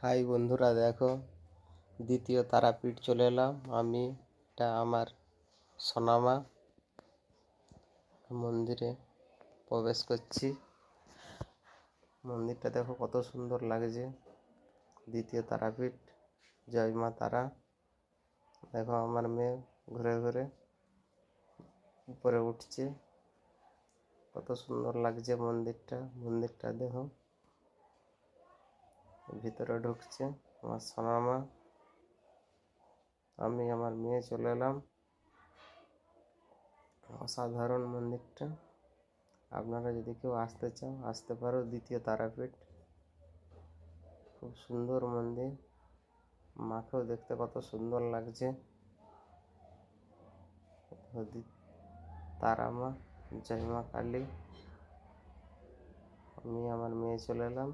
High বন্ধুরা, দেখো দ্বিতীয় তারাপীঠ চলে এলাম আমি। এটা আমার সোনামা মন্দিরে প্রবেশ করছি। মন্দিরটা দেখো কত সুন্দর লাগছে। দ্বিতীয় তারাপীঠ, জয় মা তারা। দেখো আমার মেয়ে ঘুরে ঘুরে উপরে উঠছে, কত সুন্দর লাগছে মন্দিরটা দেখো। ভিতরে ঢুকছে আমার সোনামা, আমি আমার মেয়ে চলে এলাম। অসাধারণ মন্দিরটা, আপনারা যদি কেউ আসতে চাও আসতে পারো। দ্বিতীয় তারাপীঠ খুব সুন্দর মন্দির, মাকেও দেখতে কত সুন্দর লাগছে। তারা মা, জয় মা কালী। আমি আমার মেয়ে চলে এলাম।